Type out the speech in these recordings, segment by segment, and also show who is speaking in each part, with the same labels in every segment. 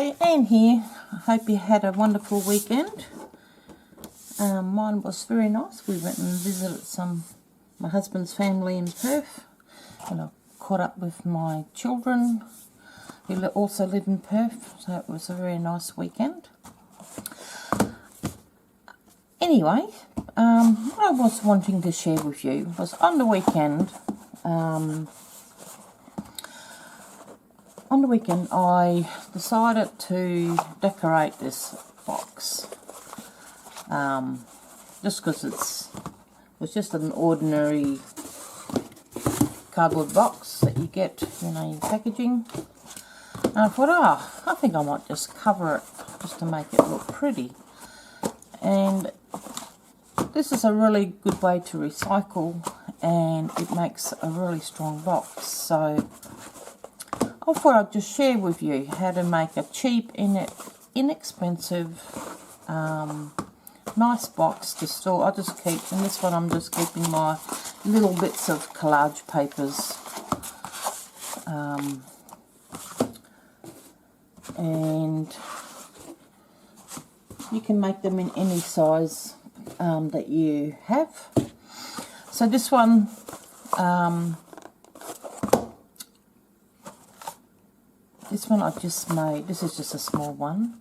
Speaker 1: Hi, Anne here. I hope you had a wonderful weekend. Mine was very nice. We went and visited my husband's family in Perth, and I caught up with my children who also live in Perth, so it was a very nice weekend. Anyway, what I was wanting to share with you was on the weekend, I decided to decorate this box, just because it was just an ordinary cardboard box that you get, in packaging. And I thought, I think I might just cover it just to make it look pretty. And this is a really good way to recycle, and it makes a really strong box. So I thought I'd just share with you how to make a cheap, inexpensive, nice box to store. I just keep, in this one I'm just keeping my little bits of collage papers. And you can make them in any size that you have. So this one, I just made. This is just a small one,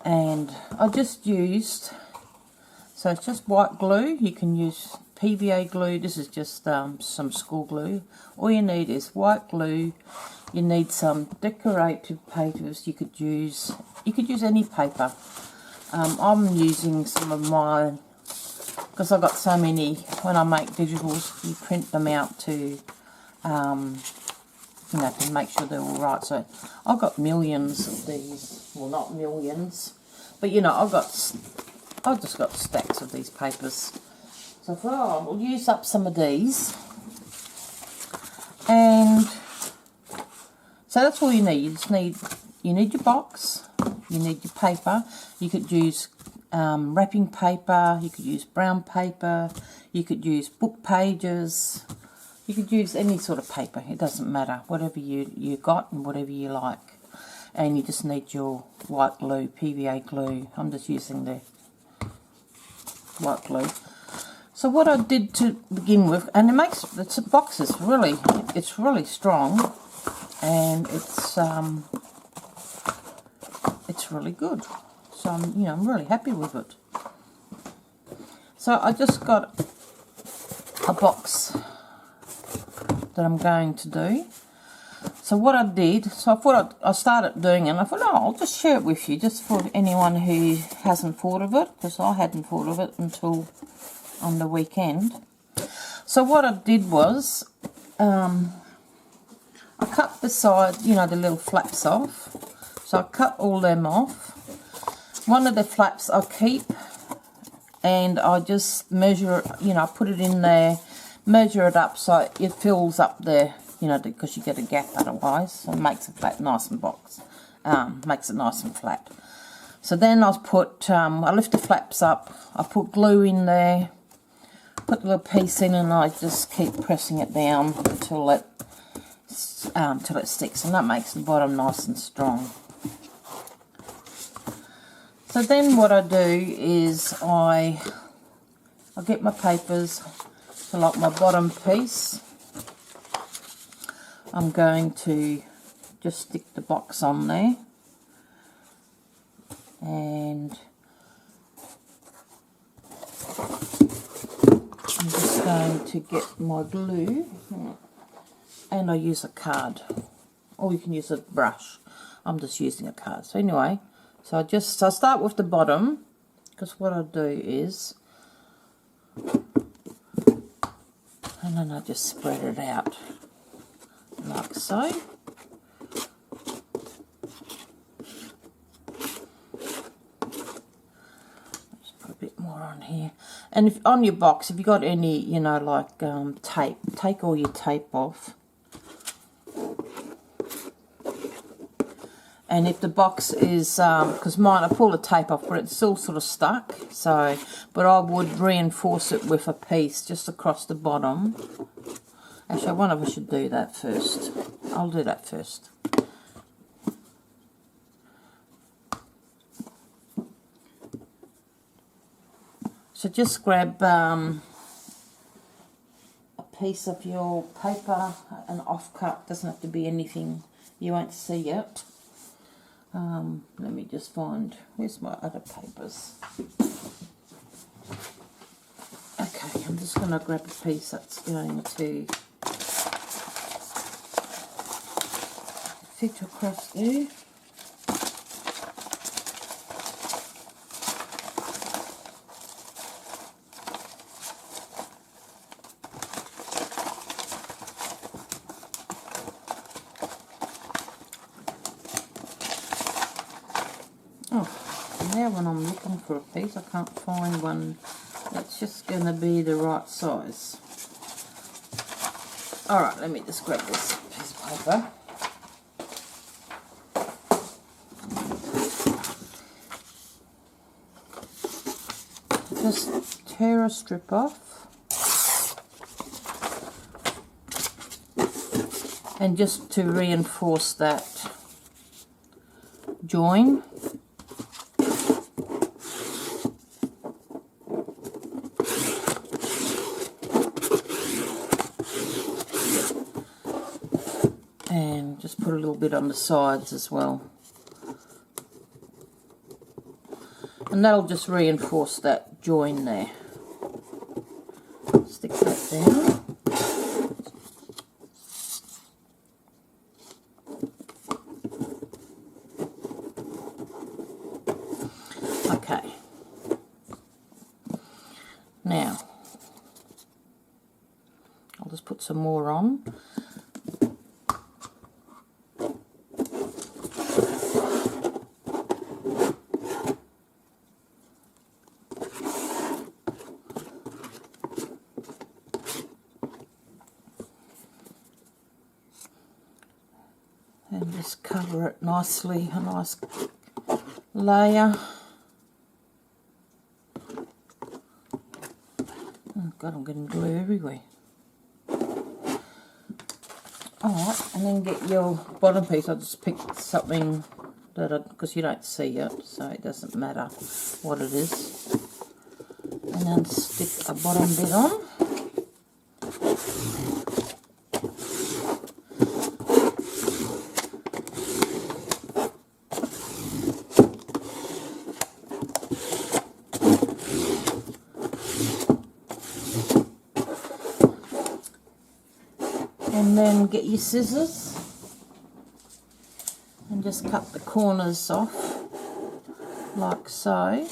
Speaker 1: and I just used, so it's just white glue. You can use PVA glue. This is just some school glue. All you need is white glue. You need some decorative papers. You could use any paper. I'm using some of mine because I've got so many. When I make digitals, you print them out to to make sure they're all right. So I've got millions of these. Well, not millions, but I've just got stacks of these papers. So I thought, we'll use up some of these. And so that's all you need. You need your box, you need your paper. You could use wrapping paper, you could use brown paper, you could use book pages, you could use any sort of paper. It doesn't matter, whatever you got and whatever you like. And you just need your white glue, PVA glue. I'm just using the white glue. So what I did to begin with, and the box is really strong, and it's really good. So I'm really happy with it. So I just got a box that I'm going to do. So what I did, I started doing it, and I thought, I'll just share it with you, just for anyone who hasn't thought of it, because I hadn't thought of it until on the weekend. So what I did was, I cut the side, the little flaps off. So I cut all them off. One of the flaps I keep, and I just measure it, I put it in there, measure it up so it fills up there, because you get a gap otherwise. So it makes it flat, nice and makes it nice and flat. So then I lift the flaps up, I put glue in there, put the little piece in, and I just keep pressing it down until it sticks, and that makes the bottom nice and strong. So then what I do is I get my papers, so like my bottom piece, I'm going to just stick the box on there, and I'm just going to get my glue, and I use a card, or you can use a brush. I'm just using a card. So anyway, so I start with the bottom, because what I do is, and then I just spread it out like so. Just put a bit more on here. And if on your box, if you got any, like tape, take all your tape off. And if the box is, because mine, I pull the tape off, but it's still sort of stuck. So, but I would reinforce it with a piece just across the bottom. Actually, one of us should do that first. I'll do that first. So just grab a piece of your paper, an offcut, doesn't have to be anything you won't see it. Let me just find, where's my other papers? Okay, I'm just going to grab a piece that's going to fit across there. Oh, now when I'm looking for a piece, I can't find one that's just going to be the right size. Alright, let me just grab this piece of paper. Just tear a strip off. And just to reinforce that join. And just put a little bit on the sides as well. And that'll just reinforce that join there. Stick that down. Okay. Now, I'll just put some more on. And just cover it nicely, a nice layer. Oh God, I'm getting glue everywhere. Alright, and then get your bottom piece. I'll just pick something that, because you don't see it, so it doesn't matter what it is. And then stick a bottom bit on. And then get your scissors and just cut the corners off like so.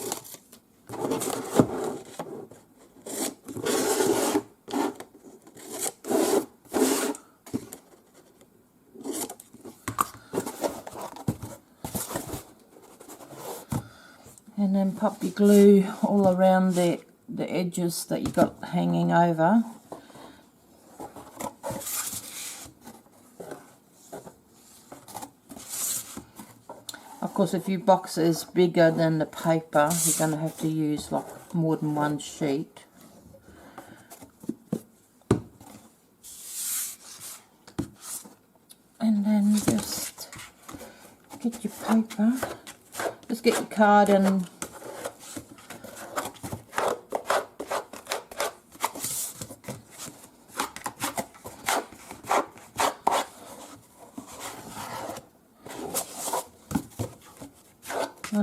Speaker 1: And then pop your glue all around the edges that you got hanging over. Of course, if your box is bigger than the paper, you're going to have to use like more than one sheet. And then just get your paper, just get your card and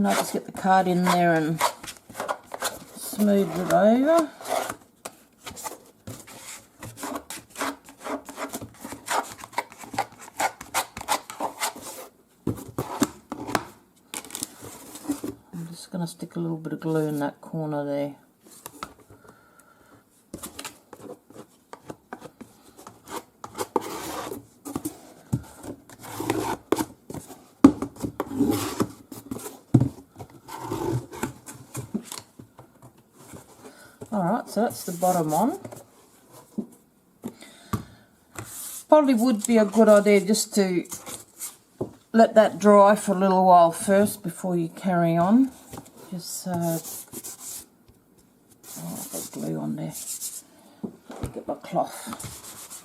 Speaker 1: I'll just get the card in there and smooth it over. I'm just going to stick a little bit of glue in that corner there. Alright, so that's the bottom on. Probably would be a good idea just to let that dry for a little while first before you carry on. Just I've got glue on there. Let me get my cloth.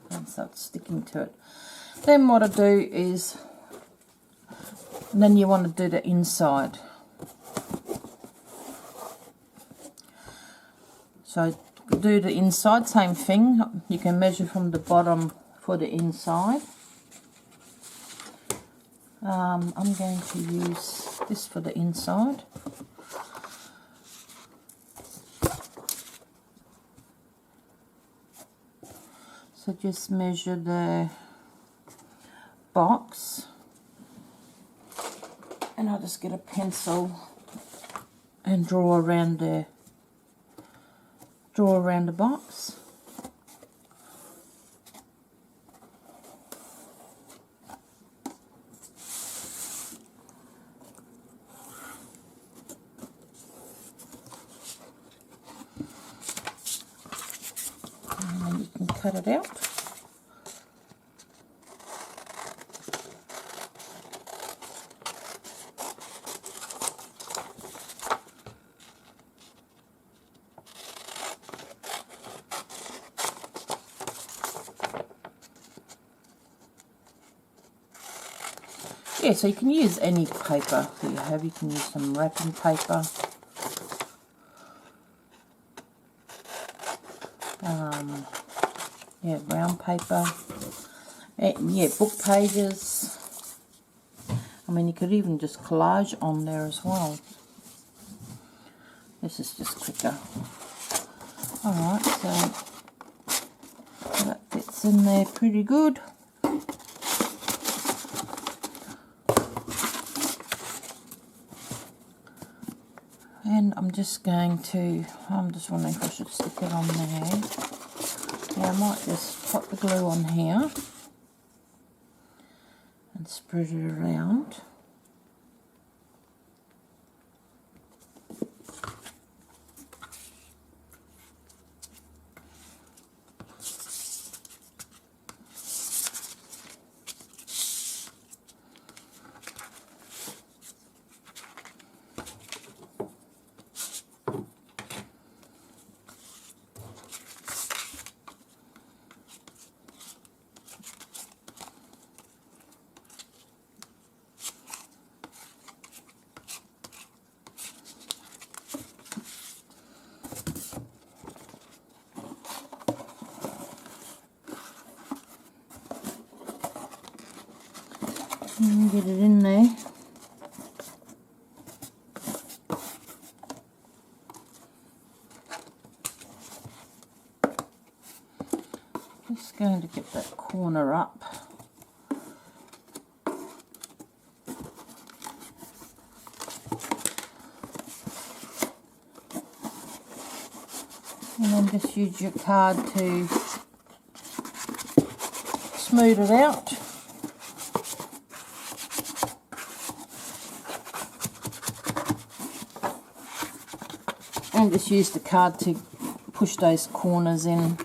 Speaker 1: And start sticking to it. Then what I do is, and then you want to do the inside. So do the inside, same thing. You can measure from the bottom for the inside. I'm going to use this for the inside. So just measure the box, and I'll just get a pencil and draw around the box. And then you can cut it out. Yeah, so you can use any paper that you have. You can use some wrapping paper. Yeah, brown paper. Yeah, book pages. I mean, you could even just collage on there as well. This is just quicker. Alright, so that fits in there pretty good. And I'm just wondering if I should stick it on there. Yeah, I might just pop the glue on here and spread it around. And get it in there. Just going to get that corner up. And then just use your card to smooth it out. And just use the card to push those corners in.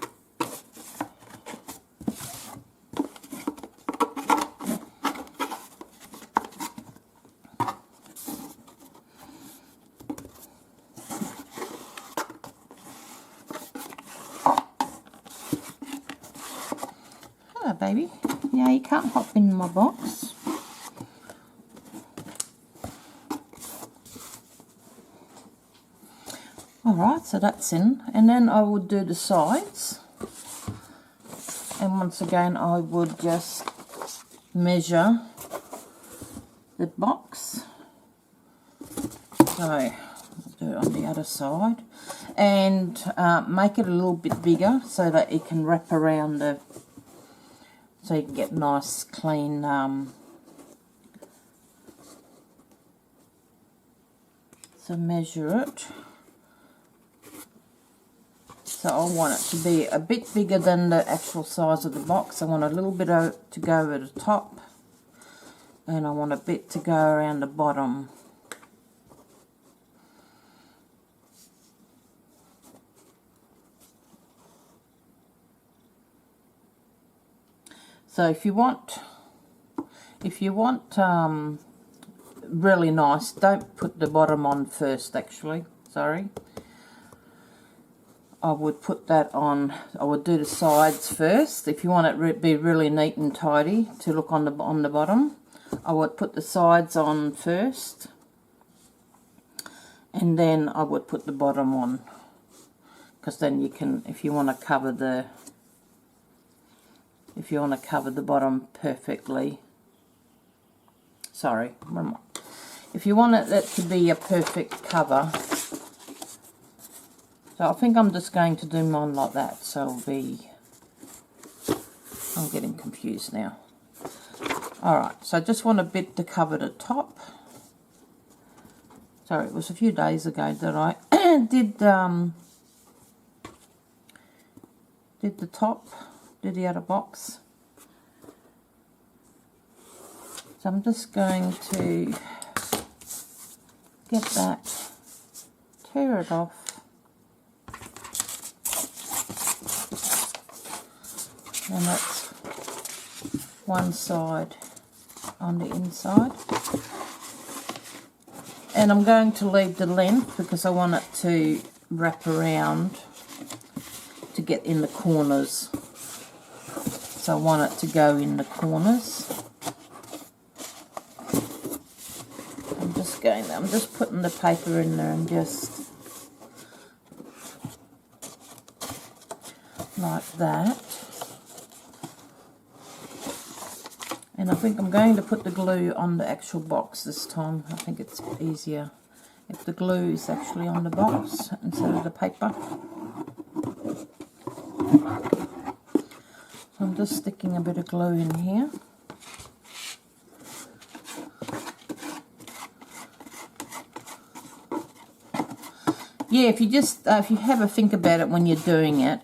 Speaker 1: Hello, baby. Yeah, you can't hop in my box. Alright, so that's in, and then I would do the sides, and once again I would just measure the box. So I'll do it on the other side, and make it a little bit bigger so that it can wrap around so you can get nice clean so measure it. So I want it to be a bit bigger than the actual size of the box. I want a little bit to go over the top, and I want a bit to go around the bottom. So if you want really nice, don't put the bottom on first. Actually, sorry. I would put that on. I would do the sides first. If you want it to be really neat and tidy to look on the bottom, I would put the sides on first, and then I would put the bottom on. because then you can, if you want to cover the bottom perfectly. Sorry, if you want it to be a perfect cover. So I think I'm just going to do mine like that. So it'll be, I'm getting confused now. Alright, so I just want a bit to cover the top. Sorry, it was a few days ago that I did the top, did the other box. So I'm just going to get that, tear it off. And that's one side on the inside. And I'm going to leave the length because I want it to wrap around to get in the corners. So I want it to go in the corners. I'm just putting the paper in there and just like that. And I think I'm going to put the glue on the actual box this time. I think it's easier if the glue is actually on the box instead of the paper. So I'm just sticking a bit of glue in here. Yeah, if you have a think about it when you're doing it,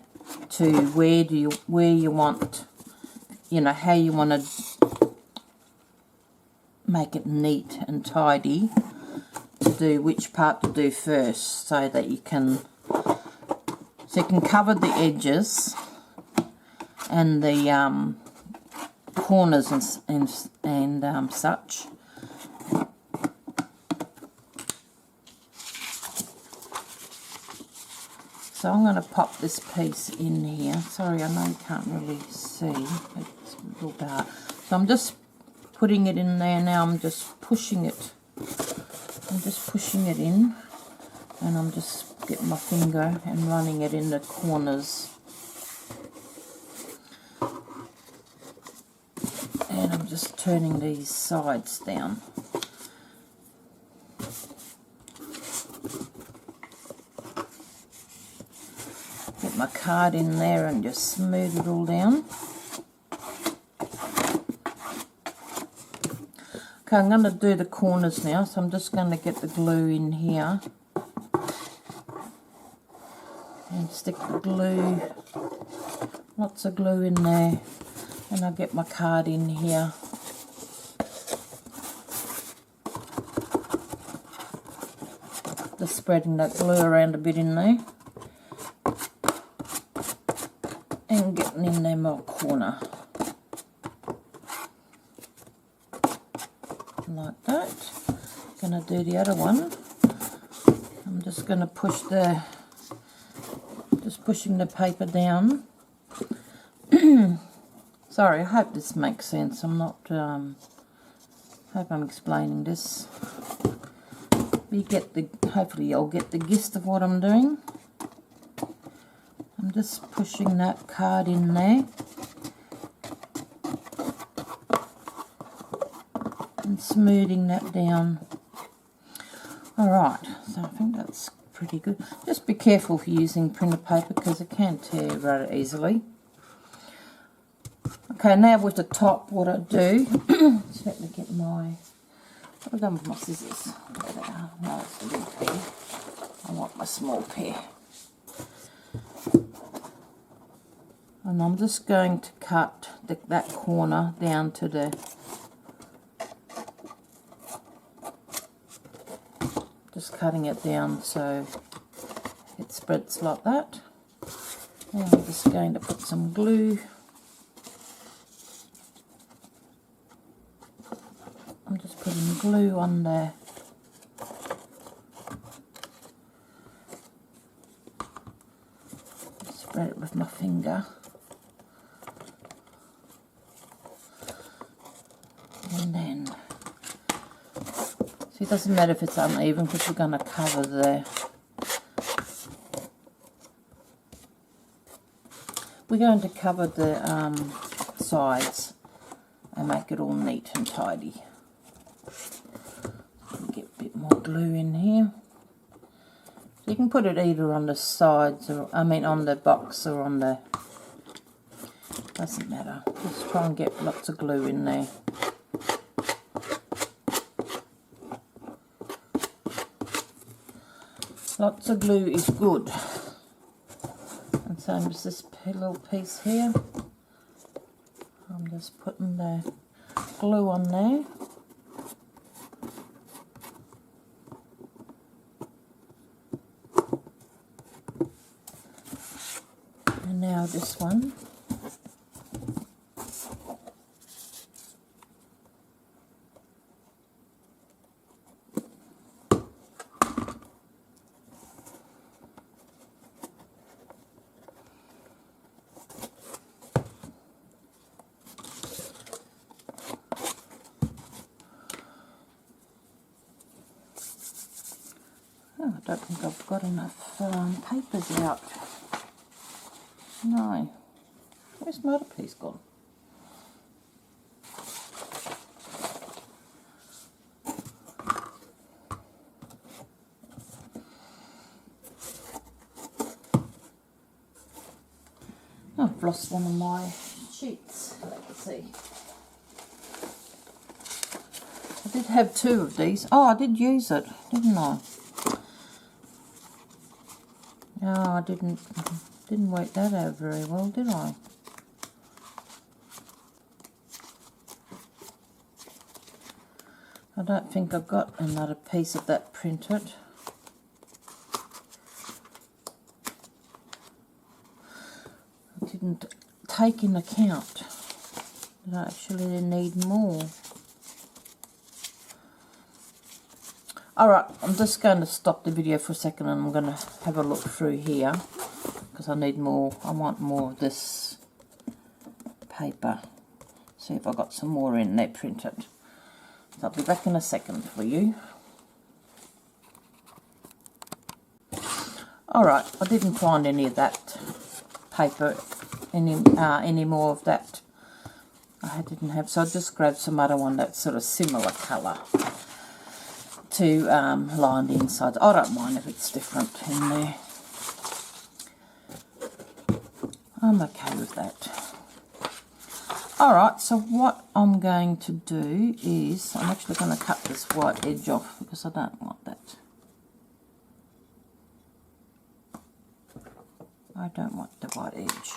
Speaker 1: to where you want, you know, how you want to make it neat and tidy, to do which part to do first, so that you can cover the edges and the corners and such. So I'm going to pop this piece in here. Sorry, I know you can't really see. It's a little dark. So I'm just putting it in there now. I'm just pushing it. I'm just pushing it in. And I'm just getting my finger and running it in the corners. And I'm just turning these sides down. Get my card in there and just smooth it all down. Okay, I'm going to do the corners now, so I'm just going to get the glue in here and stick the glue, lots of glue in there, and I'll get my card in here. Just spreading that glue around a bit in there. And getting in there more corner. Like that. Gonna do the other one. I'm just gonna push pushing the paper down. Sorry, I hope this makes sense. I'm not hope I'm explaining this. Hopefully you'll get the gist of what I'm doing. I'm just pushing that card in there and smoothing that down. Alright, so I think that's pretty good. Just be careful if you're using printer paper because it can tear rather easily. Okay, now with the top, what I do, just let me get my, what have I done with my scissors? There they are. No, it's a big pair. I want my small pair. And I'm just going to cut that corner down to the, just cutting it down so it spreads like that. And I'm just going to put some glue. I'm just putting glue on there. Spread it with my finger. And then, see, it doesn't matter if it's uneven because we're going to cover we're going to cover the sides and make it all neat and tidy. Get a bit more glue in here. So you can put it either on the sides, or on the box or on the... doesn't matter. Just try and get lots of glue in there. Lots of glue is good. And same as this little piece here. I'm just putting the glue on there. And now this one. Oh, I don't think I've got enough papers out. No. Where's my other piece gone? Oh, I've lost one of my sheets. Let's see. I did have 2 of these. Oh, I did use it, didn't I? No, I didn't work that out very well, did I? I don't think I've got another piece of that printed. I didn't take in account that I actually need more. Alright, I'm just going to stop the video for a second and I'm going to have a look through here because I need more. I want more of this paper. See if I've got some more in there printed. So I'll be back in a second for you. Alright, I didn't find any of that paper, any more of that I didn't have, so I just grabbed some other one that's sort of similar colour to line the inside. I don't mind if it's different in there. I'm okay with that. Alright, so what I'm going to do is, I'm actually going to cut this white edge off because I don't want that. I don't want the white edge.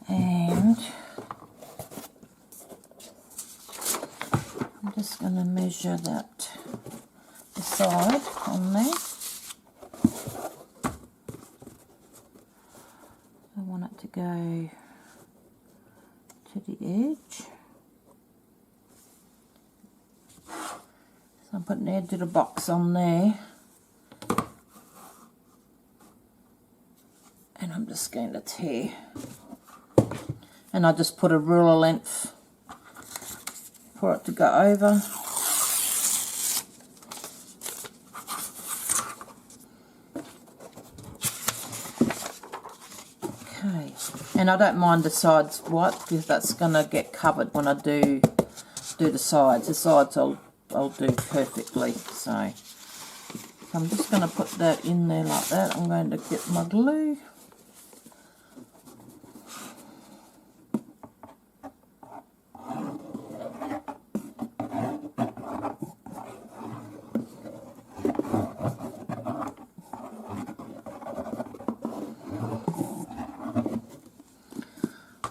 Speaker 1: And I'm just going to measure that the side on there. I want it to go to the edge. So I'm putting the edge of the box on there. And I'm just going to tear. And I just put a ruler length for it to go over. Okay, and I don't mind the sides white because that's going to get covered when I do the sides. The sides I'll do perfectly. So I'm just going to put that in there like that. I'm going to get my glue.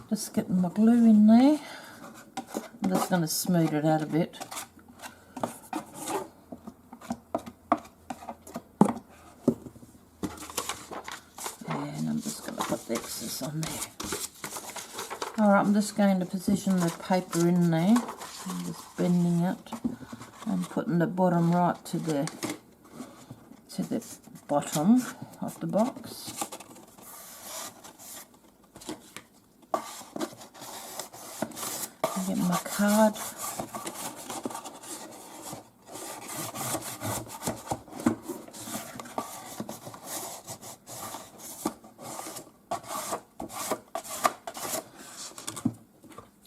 Speaker 1: Just getting my glue in there. I'm just going to smooth it out a bit. And I'm just going to put the excess on there. Alright, I'm just going to position the paper in there. I'm just bending it and putting the bottom right to the bottom of the box. Get card.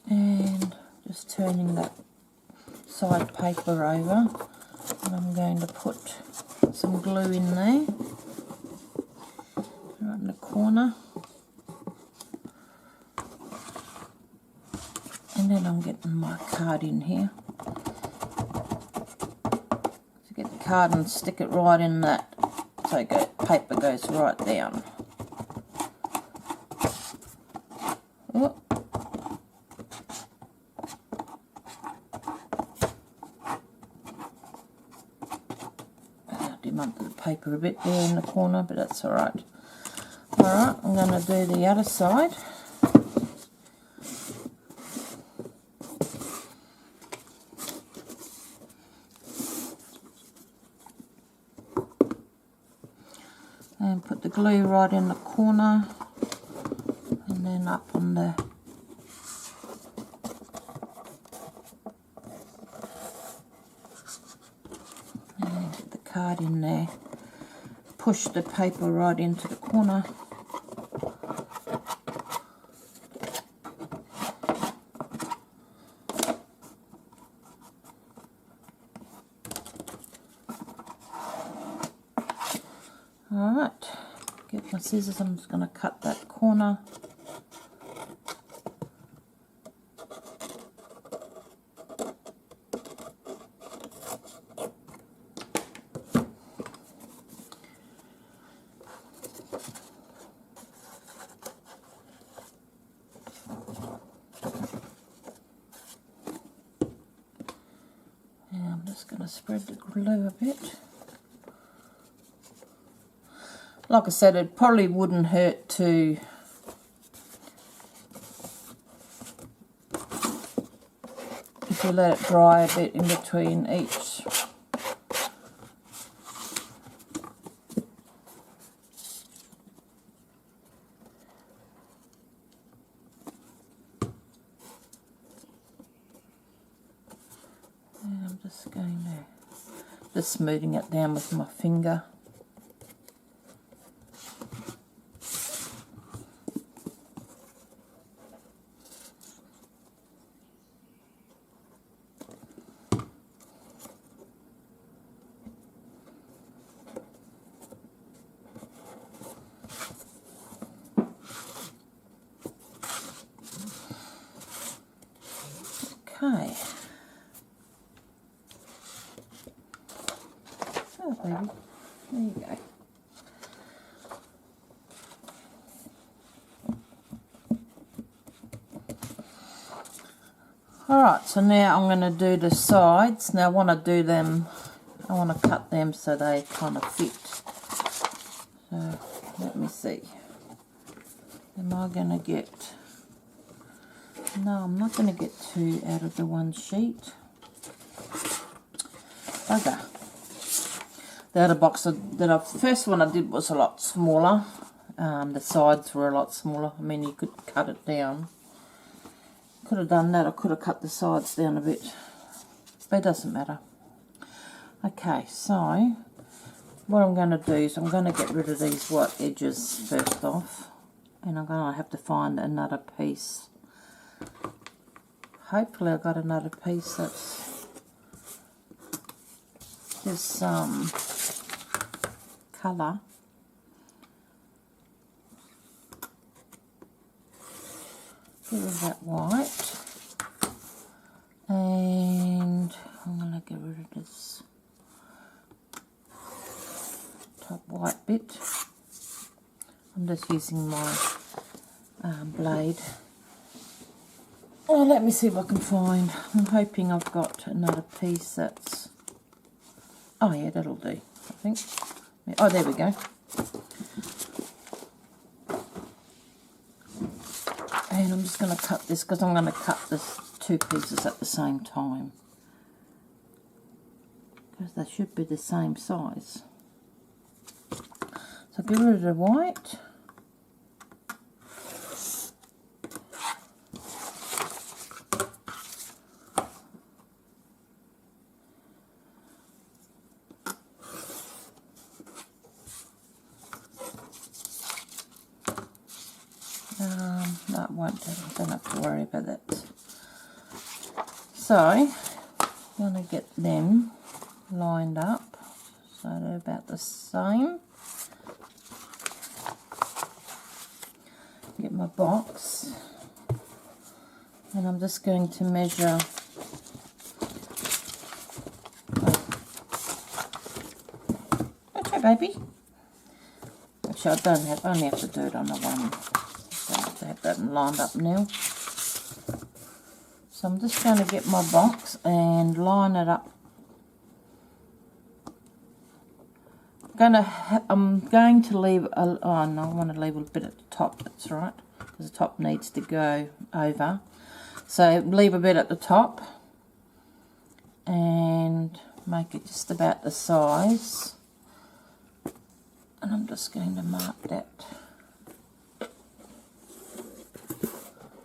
Speaker 1: And just turning that side paper over, and I'm going to put some glue in there, right in the corner. And then I'm getting my card in here. So get the card and stick it right in that, so paper goes right down. Oh. I demounted the paper a bit there in the corner, but that's alright. Alright, I'm going to do the other side. And put the glue right in the corner, and then up on the and get the card in there. Push the paper right into the corner. Alright, get my scissors, I'm just going to cut that corner. And I'm just going to spread the glue a bit. Like I said, it probably wouldn't hurt to if you let it dry a bit in between each. And I'm just going to smoothing it down with my finger. Okay. Oh, baby. There you go. Alright, so now I'm going to do the sides. Now I want to do them, I want to cut them so they kind of fit. So, let me see. Am I going to get... No, I'm not going to get two out of the one sheet. Bugger. The other box the first one I did was a lot smaller. The sides were a lot smaller. I mean, you could cut it down. Could have done that. I could have cut the sides down a bit. But it doesn't matter. Okay, so what I'm going to do is I'm going to get rid of these white edges first off. And I'm going to have to find another piece. Hopefully I've got another piece that's just some colour. Get rid of that white. And I'm going to get rid of this top white bit. I'm just using my blade. Oh, let me see if I can find. I'm hoping I've got another piece that's... Oh yeah, that'll do, I think. Oh, there we go. And I'm just going to cut this because I'm going to cut this two pieces at the same time. Because they should be the same size. So get rid of the white. No, it won't. I don't have to worry about that. So, I'm going to get them lined up so they're about the same. Get my box, and I'm just going to measure. Okay, baby. Actually, I only have to do it on the one. So I have to have that lined up now. So I'm just going to get my box and line it up. I'm going to leave oh no, I want to leave a bit at the top, that's right, because the top needs to go over. So leave a bit at the top and make it just about the size. And I'm just going to mark that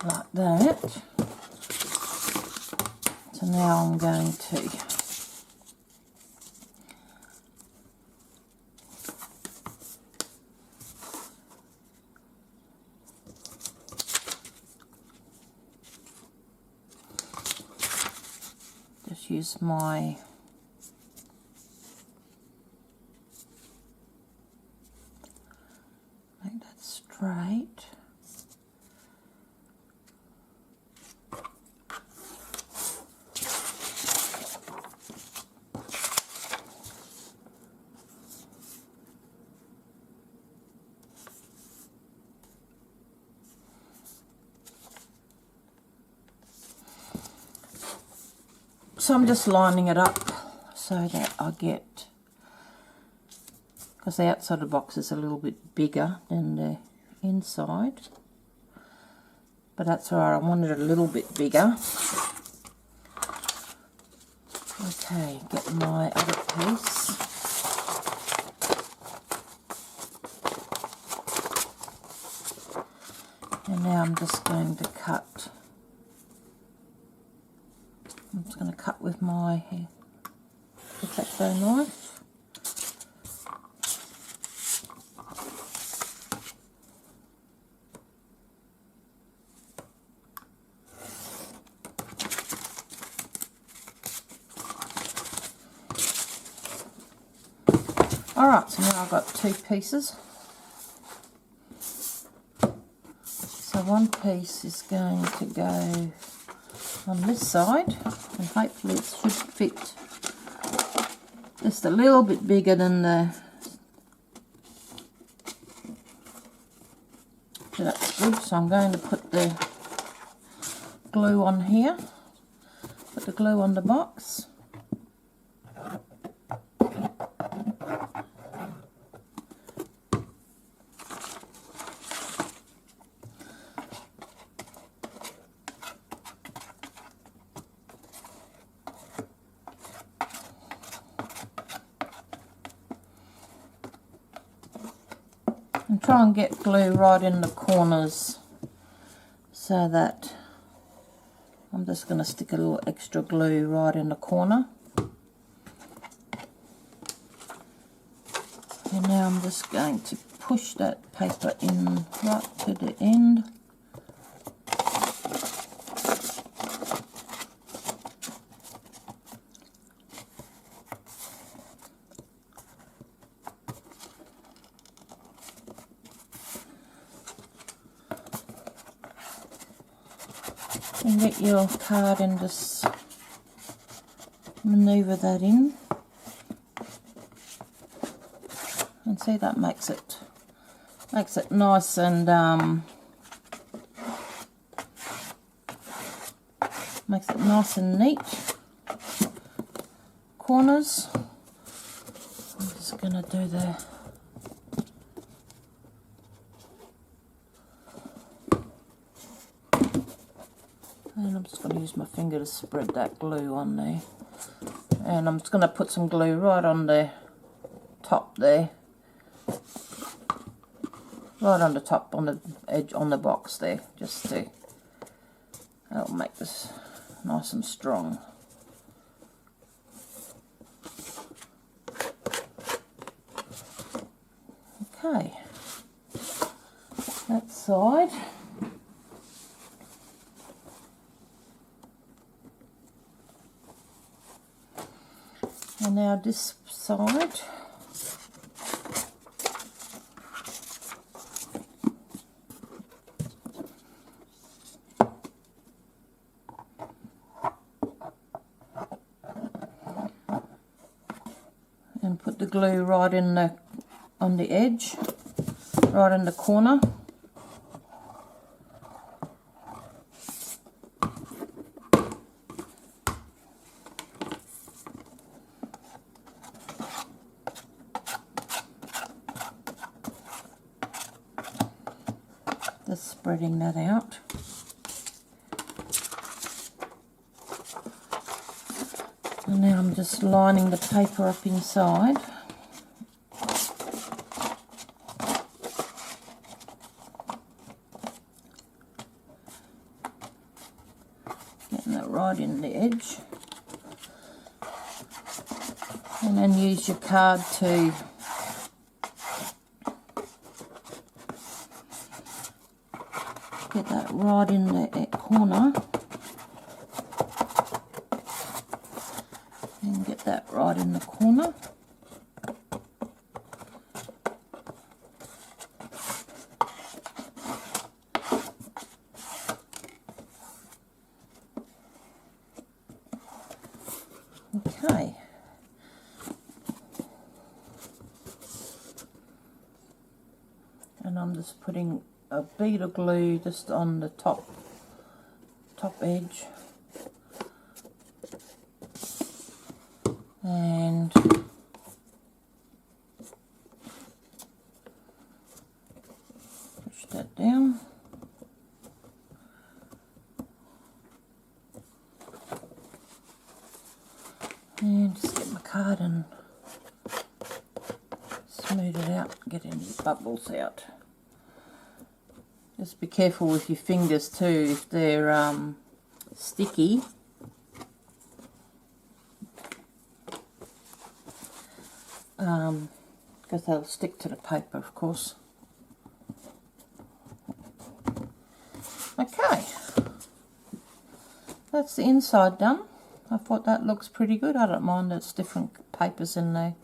Speaker 1: like that. So now I'm going to just use my make that straight. So I'm just lining it up so that I get, because the outside of the box is a little bit bigger than the inside, but that's alright, I wanted it a little bit bigger. Okay, get my other piece. And now I'm just going to cut. I'm just going to cut with my X-Acto knife. Alright, so now I've got two pieces. So one piece is going to go on this side, and hopefully it should fit just a little bit bigger than the, so that's good. So I'm going to put the glue on here, put the glue on the box. And try and get glue right in the corners, so that I'm just going to stick a little extra glue right in the corner. And now I'm just going to push that paper in right to the end. And get your card and just manoeuvre that in, and see, that makes it nice and makes it nice and neat. Corners. I'm just gonna do the and I'm just going to use my finger to spread that glue on there. And I'm just going to put some glue right on the top there. Right on the top, on the edge, on the box there. Just to, that'll make this nice and strong. Okay. That side. Now this side. And put the glue right in the on the edge, right in the corner. Just spreading that out. And now I'm just lining the paper up inside. Getting that right in the edge. And then use your card to get that right in the corner. And get that right in the corner. Okay. And I'm just putting a bead of glue just on the top edge. And push that down. And just get my card and smooth it out, get any bubbles out. Just be careful with your fingers too if they're sticky. Because they'll stick to the paper, of course. Okay, that's the inside done. I thought that looks pretty good. I don't mind there's different papers in there.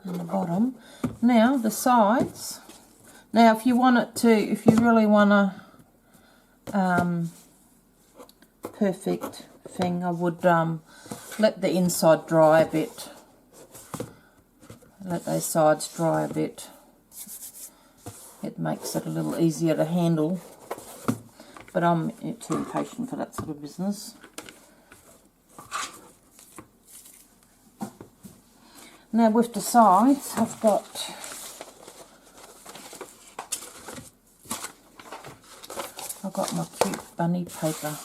Speaker 1: And the bottom. Now the sides. Now if you want it to, if you really want a perfect thing, I would let the inside dry a bit. Let those sides dry a bit. It makes it a little easier to handle. But I'm too impatient for that sort of business. Now with the sides, I've got my cute bunny paper.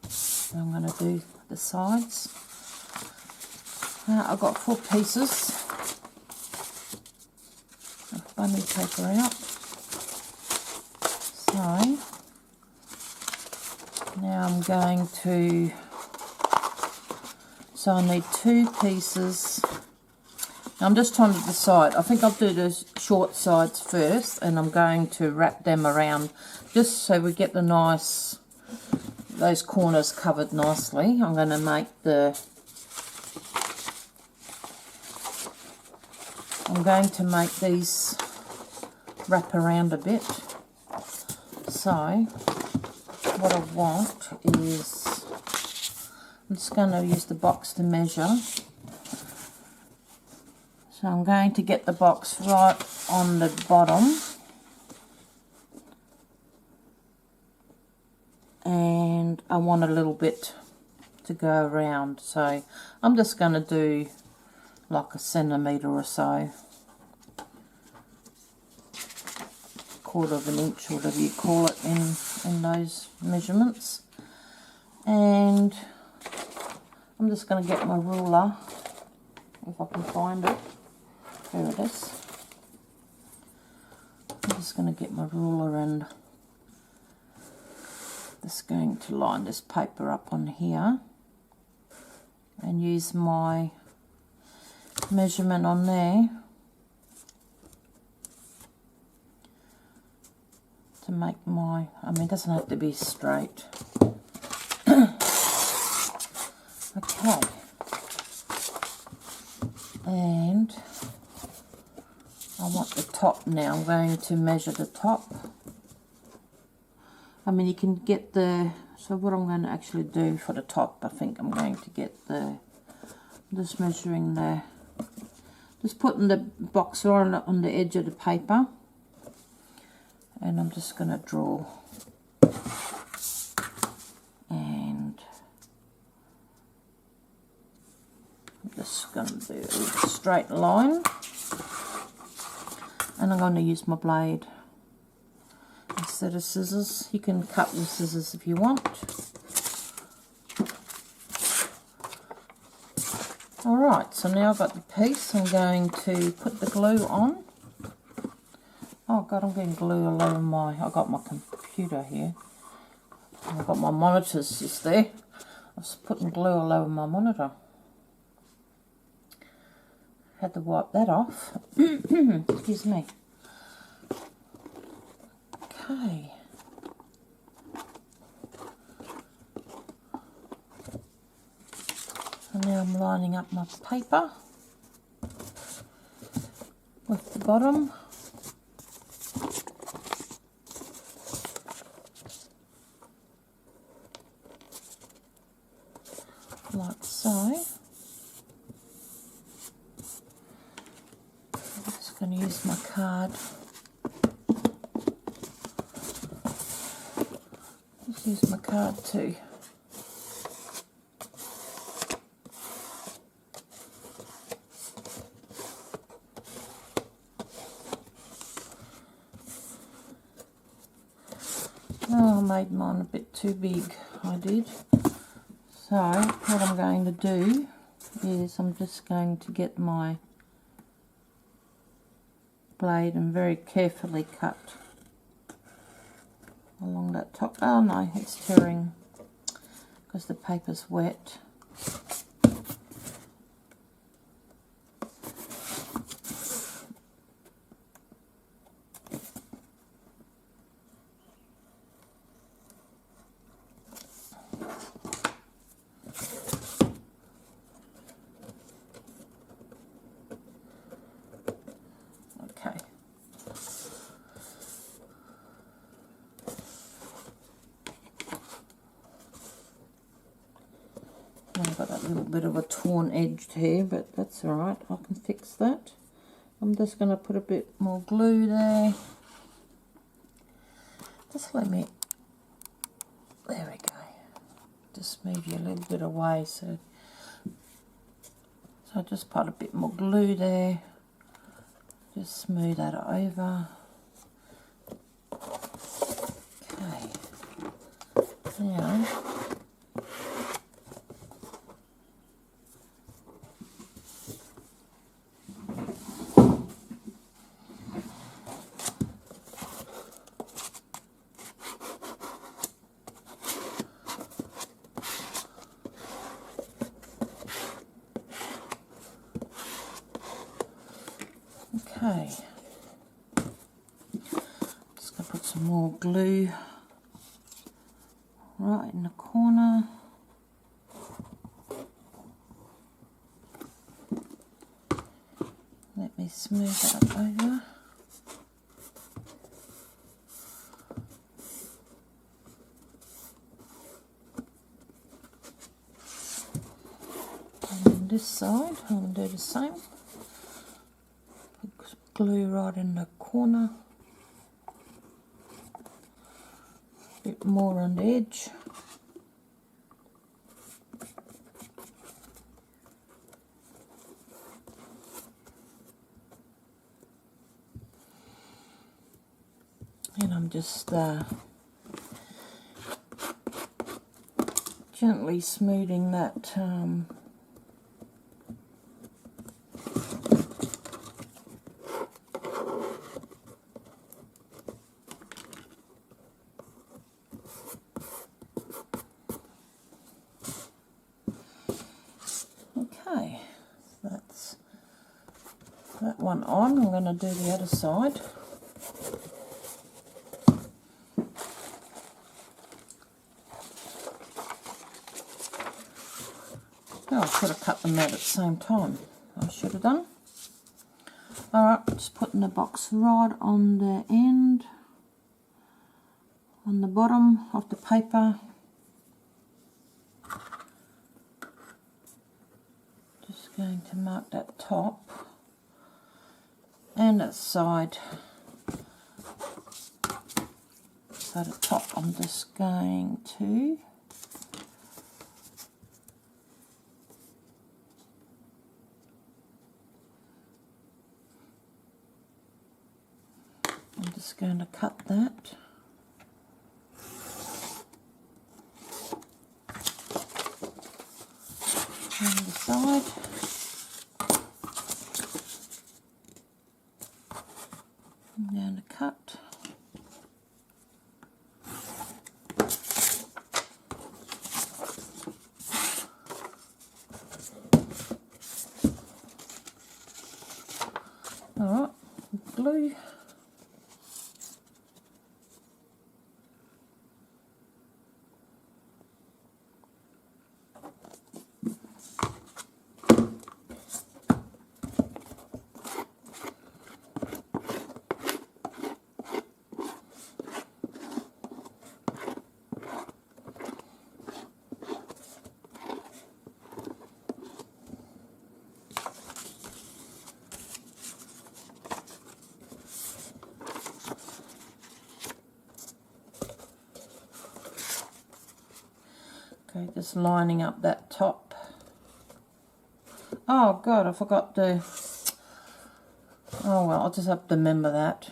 Speaker 1: So I'm going to do the sides. Now I've got 4 pieces of bunny paper out. So now I'm going to, so I need 2 pieces. Now I'm just trying to decide. I think I'll do the short sides first, and I'm going to wrap them around just so we get the nice, those corners covered nicely. I'm going to make these wrap around a bit. So what I want is, I'm just going to use the box to measure. So I'm going to get the box right on the bottom, and I want a little bit to go around, so I'm just going to do like a centimetre or so, 1/4 of an inch, whatever you call it in those measurements. And I'm just going to get my ruler, if I can find it. There it is. I'm just going to get my ruler and just going to line this paper up on here and use my measurement on there to make my, I mean, it doesn't have to be straight. Okay, And I want the top now. I'm going to measure the top. I mean, you can get the, so what I'm going to actually do for the top, I think I'm going to get the, just measuring the, just putting the box on the edge of the paper, and I'm just going to draw, and I'm just going to do a straight line, and I'm going to use my blade instead of scissors. You can cut with scissors if you want. Alright, so now I've got the piece. I'm going to put the glue on. Oh god, I'm getting glue all over I've got my computer here. I've got my monitors just there. I was putting glue all over my monitor. Had to wipe that off. Excuse me. Okay. And now I'm lining up my paper with the bottom. Like so. I'm just going to use my card. Just use my card too. Oh, I made mine a bit too big, I did. So, what I'm going to do is I'm just going to get my blade and very carefully cut along that top. Oh no, it's tearing because the paper's wet. Okay. I've got that little bit of a torn edge here, but that's alright, I can fix that. I'm just going to put a bit more glue there. Just let me, there we go. Just move you a little bit away, so I just put a bit more glue there. Just smooth that over. Okay. Now, okay, just going to put some more glue right in the corner. Let me smooth that over. And on this side, I'm going to do the same. Glue right in the corner, a bit more on the edge. And I'm just gently smoothing that okay, that's that one on. I'm going to do the other side. Oh, I could have cut them out at the same time. I I should have done. Alright, just putting the box right on the end, on the bottom of the paper. Just going to mark that top and that side. So the top I'm just going to cut that. On the side. I'm going to cut. Alright, glue. Okay, just lining up that top. Oh God, I forgot to. Oh well, I'll just have to remember that.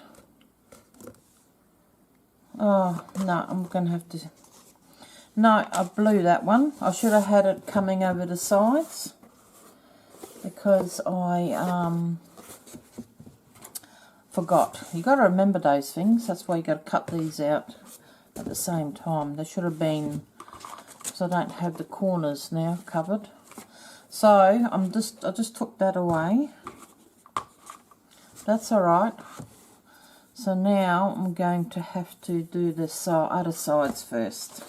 Speaker 1: Oh no, I'm gonna have to. No, I blew that one. I should have had it coming over the sides because I forgot. You got to remember those things. That's why you got to cut these out at the same time. They should have been. So I don't have the corners now covered. So I just took that away. That's alright. So now I'm going to have to do the other sides first.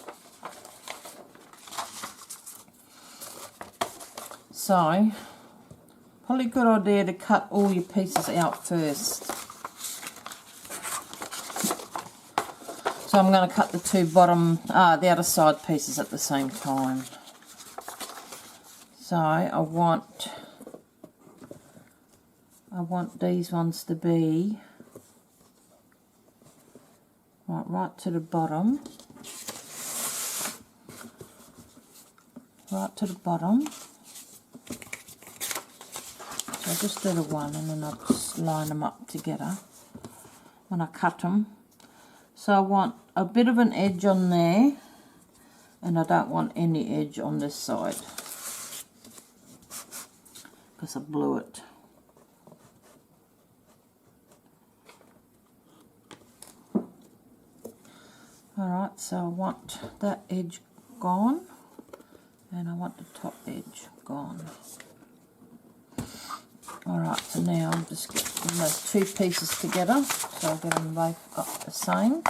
Speaker 1: So probably a good idea to cut all your pieces out first. So I'm going to cut the two bottom, the other side pieces at the same time. So I want these ones to be right to the bottom. Right to the bottom. So I'll just do the one and then I'll just line them up together when I cut them. So I want a bit of an edge on there, and I don't want any edge on this side because I blew it. Alright, so I want that edge gone, and I want the top edge gone. Alright, so now I'm just getting those two pieces together, so I'll get them both up the same.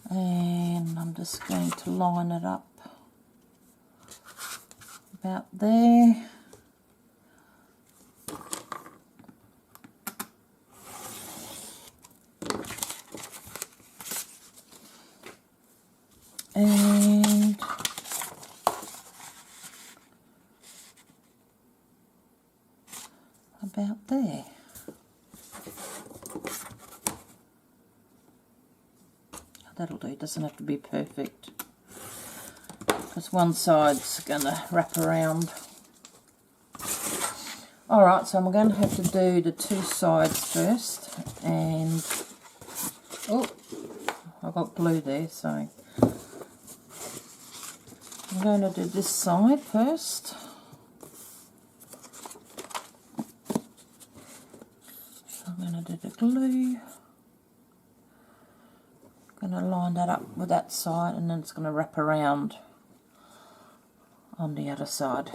Speaker 1: And I'm just going to line it up about there. And about there. That'll do, it doesn't have to be perfect because one side's going to wrap around. Alright, so I'm going to have to do the two sides first, and oh, I got glue there, so I'm going to do this side first. I'm going to do the glue. Going to line that up with that side, and then it's going to wrap around on the other side.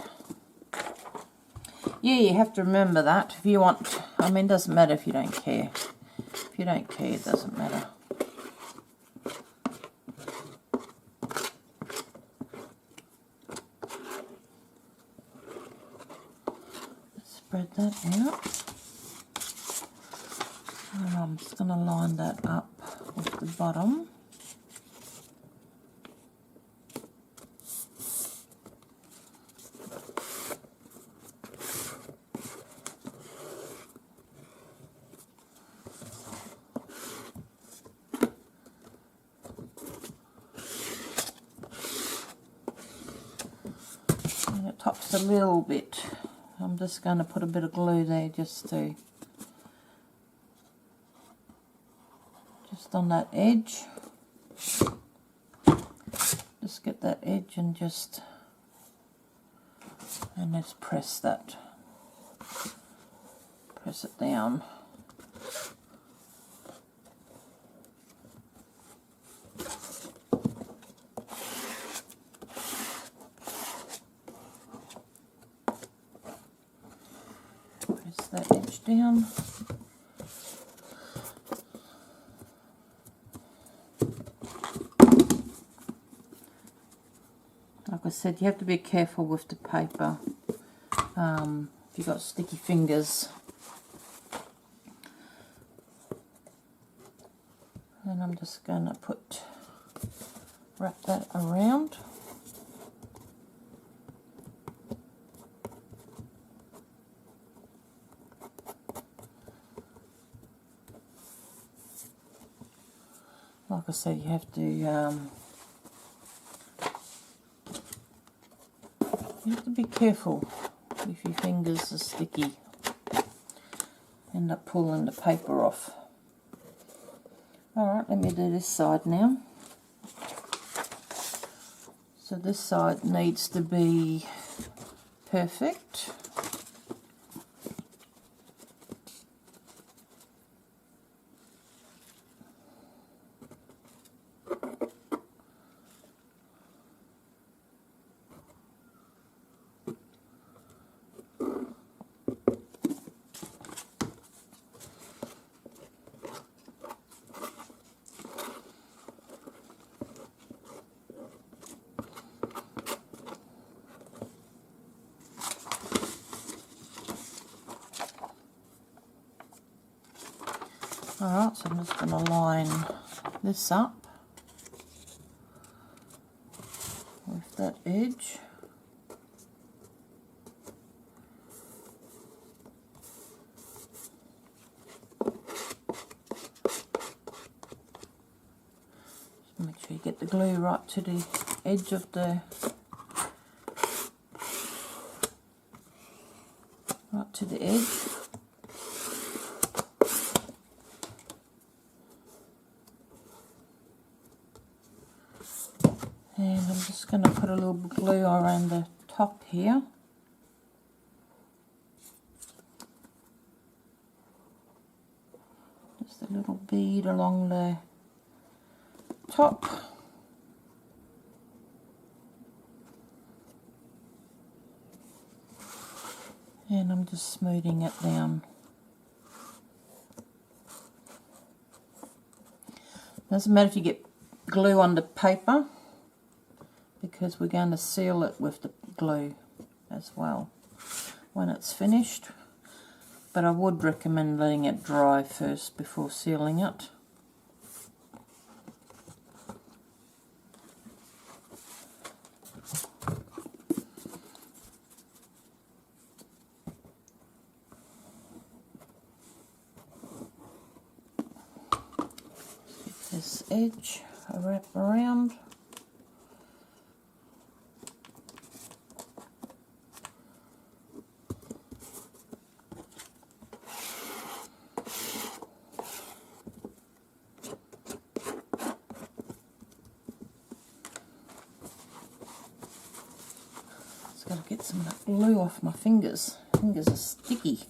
Speaker 1: Yeah, you have to remember that if you want. I mean, it doesn't matter if you don't care. If you don't care, it doesn't matter. spread that out. And I'm just going to line that up with the bottom. And it tops a little bit. I'm just going to put a bit of glue there just on that edge. Just get that edge and let's press that. Press it down. Press that edge down. Like I said, you have to be careful with the paper if you've got sticky fingers. And I'm just going to wrap that around. Like I said, you have to be careful if your fingers are sticky. End up pulling the paper off. Alright, let me do this side now. So this side needs to be perfect. Alright, so I'm just going to line this up with that edge. Just make sure you get the glue right to the edge of the edge. And I'm just going to put a little bit of glue around the top here. Just a little bead along the top. And I'm just smoothing it down. Doesn't matter if you get glue on the paper, because we're going to seal it with the glue as well when it's finished. But I would recommend letting it dry first before sealing it. Get this edge, I wrap around. Got to get some of that glue off my fingers. Fingers are sticky.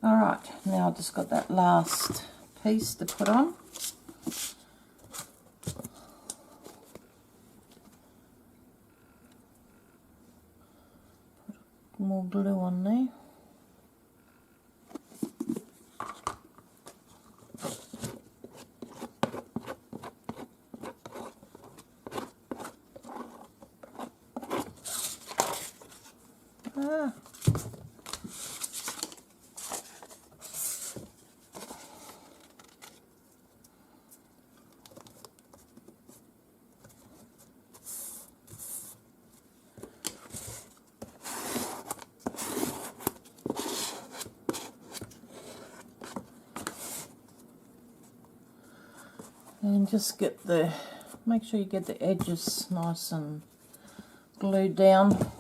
Speaker 1: Alright, now I've just got that last piece to put on. Put more glue on there. And just get the, make sure you get the edges nice and glued down.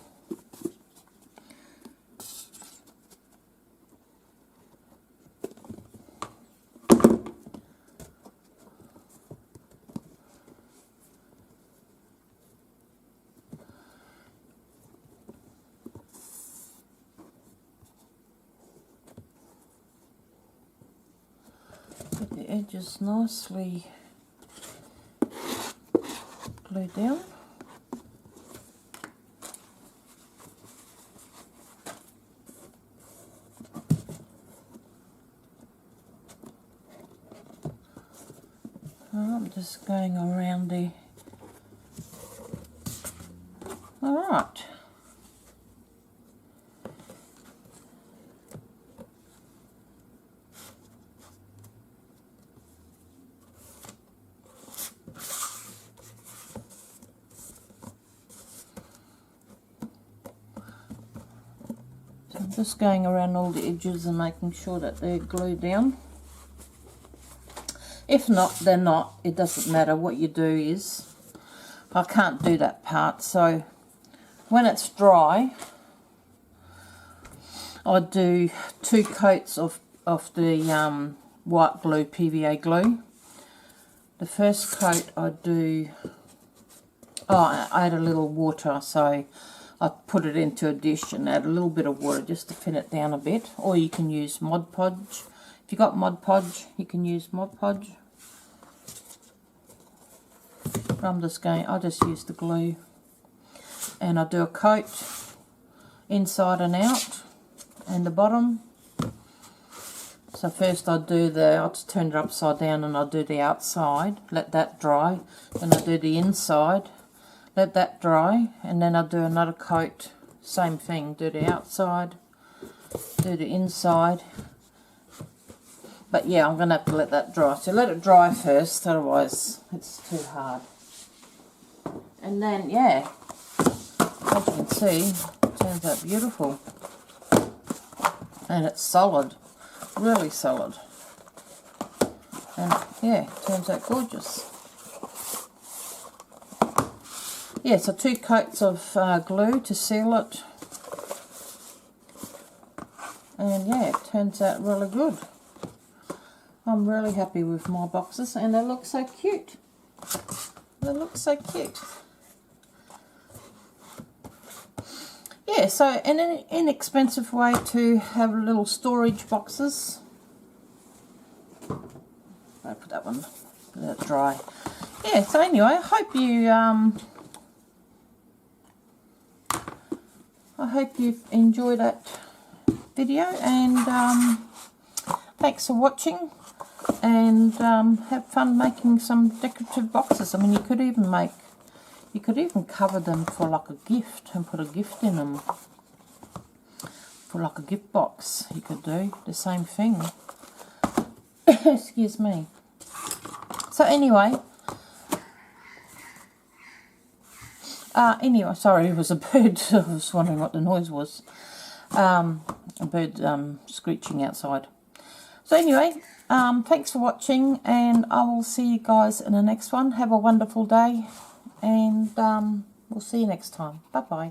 Speaker 1: Get the edges nicely glued down. I'm just going around the, alright. So I'm just going around all the edges and making sure that they're glued down. If not, they're not. It doesn't matter. What you do is, I can't do that part, so when it's dry, I do 2 coats of the white glue, PVA glue. The first coat I do, I add a little water, so I put it into a dish and add a little bit of water just to thin it down a bit, or you can use Mod Podge. If you've got Mod Podge, you can use Mod Podge. But I just use the glue, and I do a coat inside and out and the bottom. So first I just turn it upside down and I do the outside, let that dry, then I do the inside, let that dry, and then I do another coat, same thing, do the outside, do the inside. But yeah, I'm going to have to let that dry. So let it dry first, otherwise it's too hard. And then, yeah, as you can see, it turns out beautiful. And it's solid, really solid. And yeah, it turns out gorgeous. Yeah, so 2 coats of glue to seal it. And yeah, it turns out really good. I'm really happy with my boxes, and they look so cute. They look so cute. Yeah, so an inexpensive way to have little storage boxes. I'll put that one, let it dry. Yeah, so anyway, I hope you've enjoyed that video, and thanks for watching. And have fun making some decorative boxes. I mean, you could even cover them for like a gift and put a gift in them. For like a gift box, you could do the same thing. Excuse me. So anyway, sorry, it was a bird. I was wondering what the noise was. A bird screeching outside. So anyway, thanks for watching, and I will see you guys in the next one. Have a wonderful day, and we'll see you next time. Bye-bye.